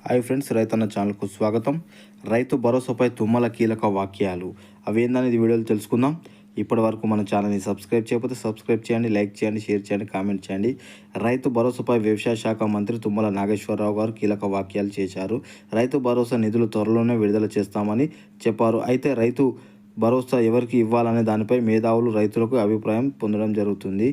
Hi friends, రైతన్న ఛానల్కు స్వాగతం. రైతు భరోసాపై తుమ్మల కీలక వాక్యాలు అవేందనేది వీడియోలో తెలుసుకుందాం. ఇప్పటి వరకు మన ఛానల్ని సబ్స్క్రైబ్ చేయకపోతే సబ్స్క్రైబ్ చేయండి, లైక్ చేయండి, షేర్ చేయండి, కామెంట్ చేయండి. రైతు భరోసాపై వ్యవసాయ శాఖ మంత్రి తుమ్మల నాగేశ్వరరావు గారు కీలక వాక్యాలు చేశారు. రైతు భరోసా నిధులు త్వరలోనే విడుదల చేస్తామని చెప్పారు. అయితే రైతు భరోసా ఎవరికి ఇవ్వాలనే దానిపై మేధావులు రైతులకు అభిప్రాయం పొందడం జరుగుతుంది.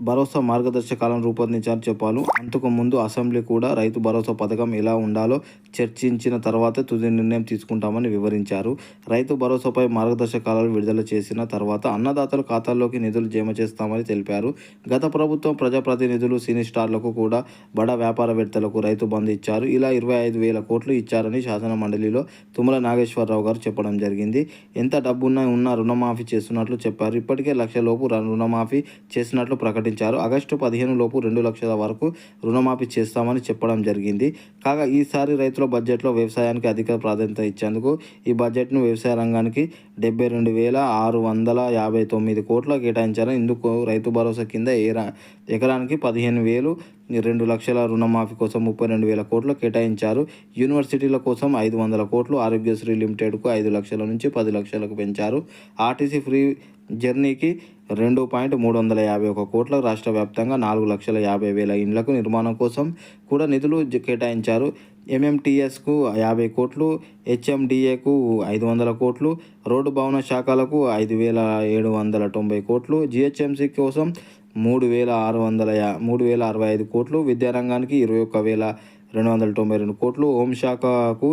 భరోసా మార్గదర్శకాలను రూపొందించాలని చెప్పారు. అంతకు ముందు అసెంబ్లీ కూడా రైతు భరోసా పథకం ఎలా ఉండాలో చర్చించిన తర్వాతే తుది నిర్ణయం తీసుకుంటామని వివరించారు. రైతు భరోసాపై మార్గదర్శకాలను విడుదల చేసిన తర్వాత అన్నదాతల ఖాతాల్లోకి నిధులు జమ చేస్తామని తెలిపారు. గత ప్రభుత్వం ప్రజాప్రతినిధులు, సినీ స్టార్లకు కూడా బడా వ్యాపారవేత్తలకు రైతు బంధు ఇచ్చారు. ఇలా 25,000 కోట్లు ఇచ్చారని శాసన మండలిలో తుమ్మల నాగేశ్వరరావు గారు చెప్పడం జరిగింది. ఎంత డబ్బున్నా రుణమాఫీ చేస్తున్నట్లు చెప్పారు. ఇప్పటికే 1,00,000 లోపు రుణమాఫీ చేసినట్లు ప్రకటించారు. ఆగస్టు 15 లోపు 2 లక్షల వరకు రుణమాఫీ చేస్తామని చెప్పడం జరిగింది. కాగా ఈసారి రైతుల బడ్జెట్లో వ్యవసాయానికి అధిక ప్రాధాన్యత ఇచ్చేందుకు ఈ బడ్జెట్ను వ్యవసాయ రంగానికి 72,659 కోట్లు కేటాయించారు. ఇందుకు రైతు భరోసా కింద ఎకరానికి 15,000, 2 లక్షల రుణమాఫీ కోసం 32,000 కోట్లు కేటాయించారు. యూనివర్సిటీల కోసం 500 కోట్లు, ఆరోగ్యశ్రీ లిమిటెడ్కు 5 లక్షల నుంచి 10 లక్షలకు పెంచారు. ఆర్టీసీ ఫ్రీ జర్నీకి 2,351 కోట్ల, రాష్ట్ర వ్యాప్తంగా 4,50,000 ఇండ్లకు నిర్మాణం కోసం కూడా నిధులు కేటాయించారు. ఎంఎంటీఎస్కు 50 కోట్లు, హెచ్ఎండిఏకు 500 కోట్లు, రోడ్డు భవన శాఖలకు 5,790 కోట్లు, జిహెచ్ఎంసీ కోసం 3,065 కోట్లు, విద్యారంగానికి 21,292 కోట్లు, హోంశాఖకు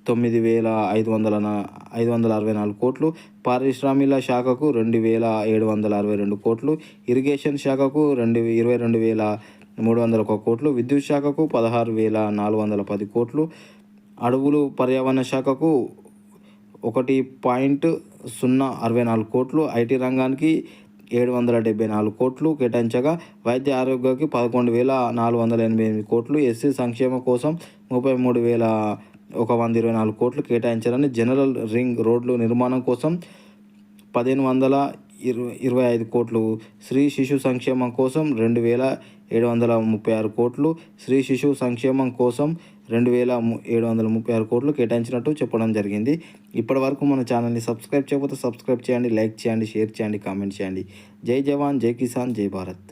9,564 కోట్లు, పారిశ్రామిక శాఖకు 2,762 కోట్లు, ఇరిగేషన్ శాఖకు 22,301 కోట్లు, విద్యుత్ శాఖకు 16,410 కోట్లు, అడవులు పర్యావరణ శాఖకు 1.064 కోట్లు, ఐటీ రంగానికి 774 కోట్లు కేటాయించగా వైద్య ఆరోగ్యానికి 11,488 కోట్లు, ఎస్సీ సంక్షేమం కోసం 33,124 కోట్లు కేటాయించారని, జనరల్ రింగ్ రోడ్లు నిర్మాణం కోసం 1,525 కోట్లు, స్త్రీ శిశు సంక్షేమం కోసం 2,736 కోట్లు, స్త్రీ శిశు సంక్షేమం కోసం 2,736 కోట్లు కేటాయించినట్టు చెప్పడం జరిగింది. ఇప్పటి వరకు మన ఛానల్ని సబ్స్క్రైబ్ చేయకపోతే సబ్స్క్రైబ్ చేయండి, లైక్ చేయండి, షేర్ చేయండి, కామెంట్ చేయండి. జై జవాన్, జై కిసాన్, జై భారత్.